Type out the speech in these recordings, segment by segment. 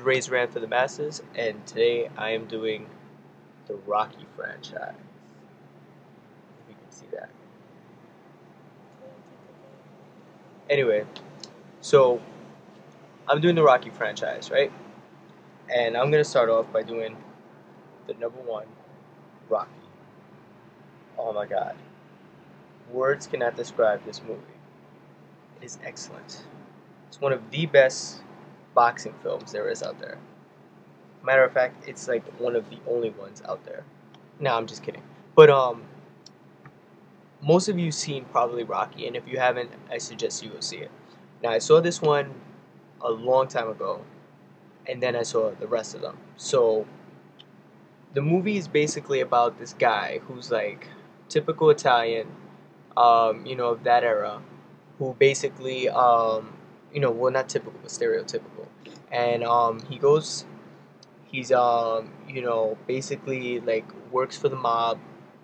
Ray's Rant for the Masses, and today I am doing the Rocky franchise. If you can see that. Anyway, so I'm doing the Rocky franchise, right? And I'm gonna start off by doing the number one, Rocky. Oh my God, words cannot describe this movie. It is excellent. It's one of the best boxing films there is out there. Matter of fact, it's like one of the only ones out there. No, I'm just kidding. But most of you seen probably Rocky, and if you haven't, I suggest you go see it. Now, I saw this one a long time ago, and then I saw the rest of them. So, the movie is basically about this guy who's like typical Italian, of that era, who basically, well, not typical, but stereotypical. And he's, basically like works for the mob,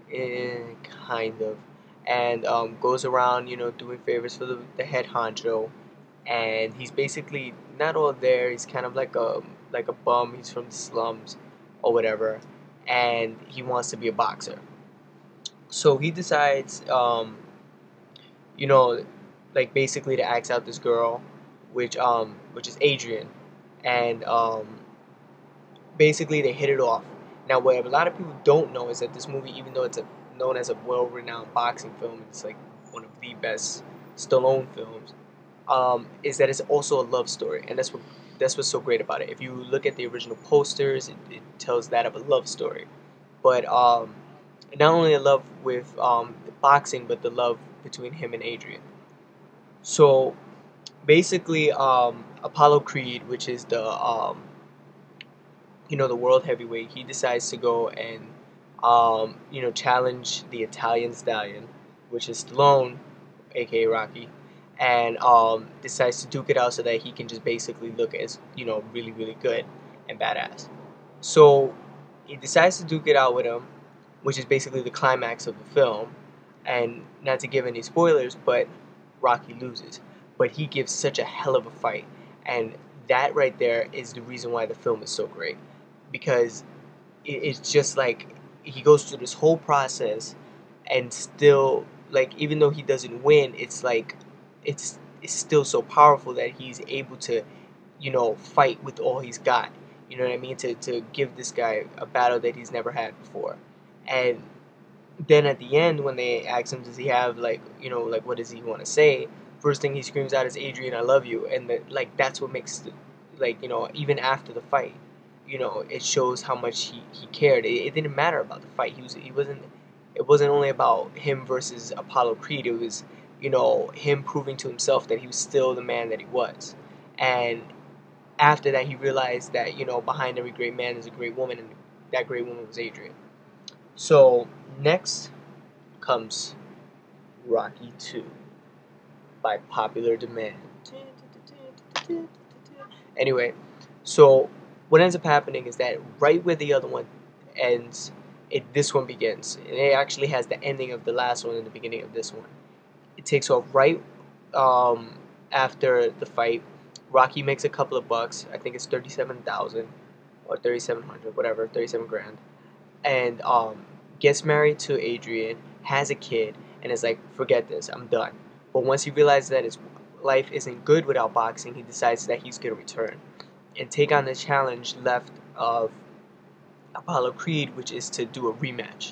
kind of, and goes around, doing favors for the head honcho, and he's basically not all there. He's kind of like a bum. He's from the slums or whatever, and he wants to be a boxer. So he decides, you know, like basically to ask out this girl, which is Adrian, and basically they hit it off. Now, what a lot of people don't know is that this movie, even though known as a well-renowned boxing film, it's like one of the best Stallone films. Is that it's also a love story, and that's what's so great about it. If you look at the original posters, it tells that of a love story. But not only a love with the boxing, but the love between him and Adrian. So basically, Apollo Creed, which is the world heavyweight, he decides to go and challenge the Italian Stallion, which is Stallone, aka Rocky, and decides to duke it out so that he can just basically look as really really good and badass. So he decides to duke it out with him, which is basically the climax of the film. And not to give any spoilers, but Rocky loses. But he gives such a hell of a fight, and that right there is the reason why the film is so great, because it's just like he goes through this whole process, and still, like, even though he doesn't win, it's like it's still so powerful that he's able to fight with all he's got. You know what I mean? To give this guy a battle that he's never had before. And then at the end, when they ask him, does he have like what does he want to say? First thing he screams out is, "Adrian, I love you," and that's what makes even after the fight, it shows how much he cared. It didn't matter about the fight. He wasn't. It wasn't only about him versus Apollo Creed. It was him proving to himself that he was still the man that he was. And after that, he realized that behind every great man is a great woman, and that great woman was Adrian. So next comes Rocky 2 by popular demand. Anyway, so what ends up happening is that right where the other one ends, this one begins. And it actually has the ending of the last one and the beginning of this one. It takes off right after the fight. Rocky makes a couple of bucks. I think it's 37,000 or 3,700, whatever, 37 grand, and gets married to Adrian, has a kid, and is like, forget this, I'm done. But once he realizes that his life isn't good without boxing, he decides that he's going to return and take on the challenge left of Apollo Creed, which is to do a rematch.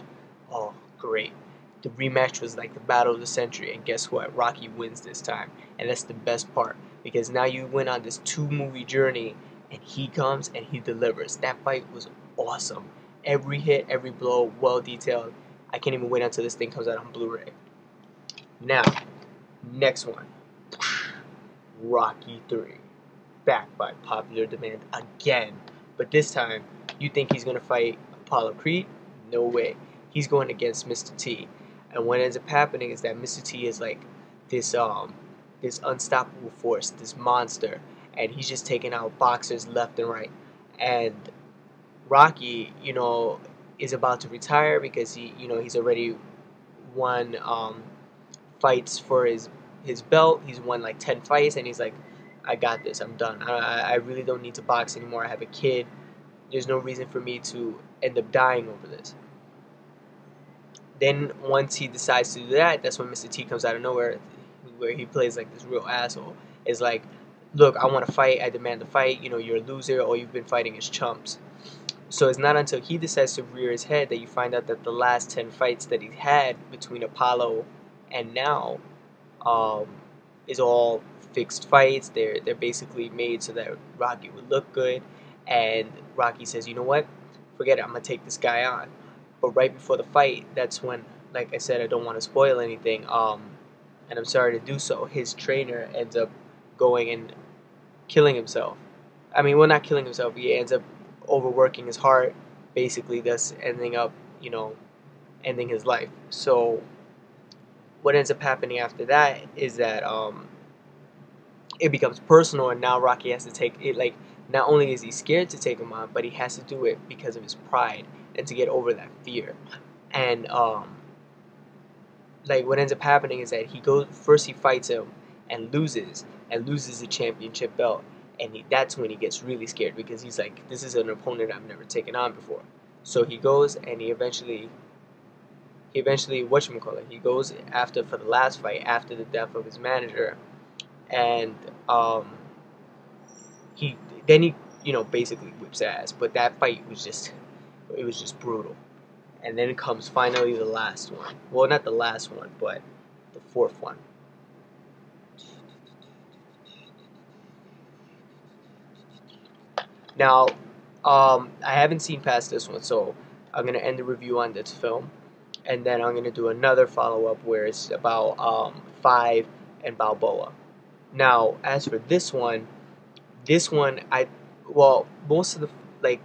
Oh, great. The rematch was like the battle of the century, and guess what? Rocky wins this time. And that's the best part, because now you went on this 2-movie journey, and he comes and he delivers. That fight was awesome. Every hit, every blow, well detailed. I can't even wait until this thing comes out on Blu-ray. Now, next one. Rocky 3. Back by popular demand again. But this time, you think he's going to fight Apollo Creed? No way. He's going against Mr. T. And what ends up happening is that Mr. T is like this unstoppable force, this monster, and he's just taking out boxers left and right. And Rocky, is about to retire because he's already won fights for his belt. He's won like 10 fights, and he's like, I got this. I'm done. I really don't need to box anymore. I have a kid. There's no reason for me to end up dying over this. Then once he decides to do that, that's when Mr. T comes out of nowhere, where he plays like this real asshole. Is like, look, I want to fight. I demand to fight. You know, you're a loser. All you've been fighting is chumps. So it's not until he decides to rear his head that you find out that the last 10 fights that he's had between Apollo and now is all fixed fights. They're basically made so that Rocky would look good. And Rocky says, you know what? Forget it. I'm going to take this guy on. But right before the fight, that's when, like I said, I don't want to spoil anything. And I'm sorry to do so. His trainer ends up going and killing himself. I mean, well, not killing himself. He ends up overworking his heart, basically thus ending up, you know, ending his life. So what ends up happening after that is that it becomes personal, and now Rocky has to take it. Like, not only is he scared to take him on, but he has to do it because of his pride and to get over that fear. And like, what ends up happening is that he fights him and loses the championship belt. And that's when he gets really scared, because he's like, this is an opponent I've never taken on before. So he goes and he eventually whatchamacallit, he goes after, for the last fight, after the death of his manager, and he you know, basically whips ass. But that fight was just brutal. And then comes finally the last one. Well, not the last one, but the fourth one. Now, I haven't seen past this one, so I'm going to end the review on this film. And then I'm going to do another follow-up where it's about Five and Balboa. Now, as for this one, most of the, like,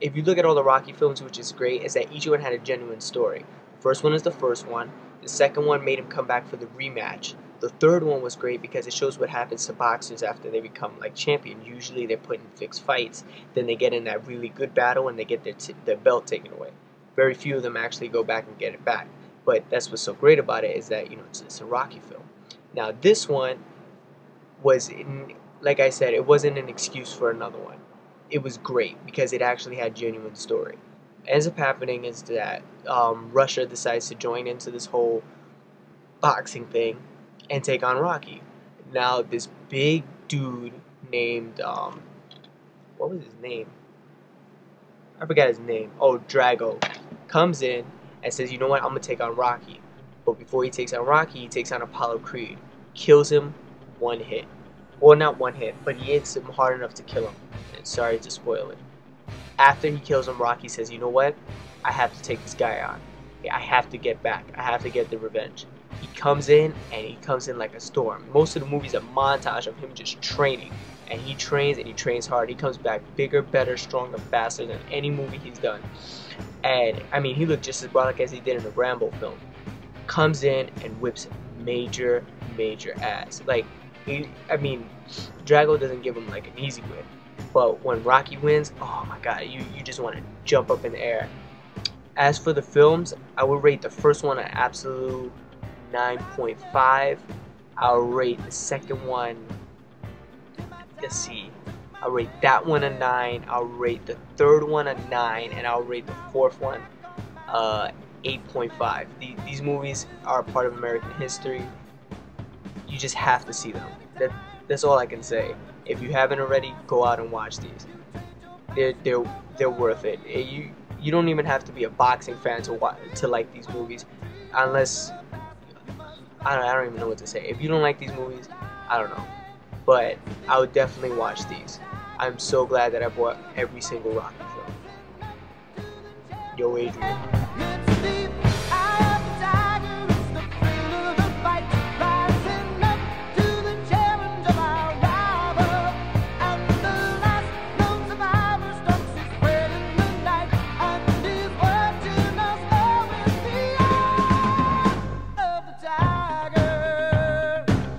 if you look at all the Rocky films, which is great, is that each one had a genuine story. The first one is the first one. The second one made him come back for the rematch. The third one was great because it shows what happens to boxers after they become like champion. Usually they're put in fixed fights, then they get in that really good battle and they get their belt taken away. Very few of them actually go back and get it back. But that's what's so great about it, is that, you know, it's a Rocky film. Now this one was, like I said, it wasn't an excuse for another one. It was great because it actually had genuine story. What ends up happening is that Russia decides to join into this whole boxing thing and take on Rocky. Now this big dude named what was his name? I forgot his name. Oh, Drago comes in and says, you know what, I'm gonna take on Rocky. But before he takes on Rocky, he takes on Apollo Creed. Kills him one hit. Or not one hit, but he hits him hard enough to kill him. And sorry to spoil it. After he kills him, Rocky says, you know what, I have to take this guy on. I have to get back. I have to get the revenge. He comes in, and he comes in like a storm. Most of the movie's a montage of him just training. And he trains hard. He comes back bigger, better, stronger, faster than any movie he's done. And, I mean, he looked just as brolic as he did in the Rambo film. Comes in and whips major ass. Like, Drago doesn't give him like an easy win. But when Rocky wins, oh my god, you just want to jump up in the air. As for the films, I would rate the first one an absolute 9.5. I'll rate the second one, let's see, I'll rate that one a 9. I'll rate the third one a 9, and I'll rate the fourth one 8.5. These movies are part of American history. You just have to see them. That's all I can say. If you haven't already, go out and watch these. They're worth it. You don't even have to be a boxing fan to like these movies, unless I don't even know what to say. If you don't like these movies, I don't know. But I would definitely watch these. I'm so glad that I bought every single Rocky film. Yo, Adrian.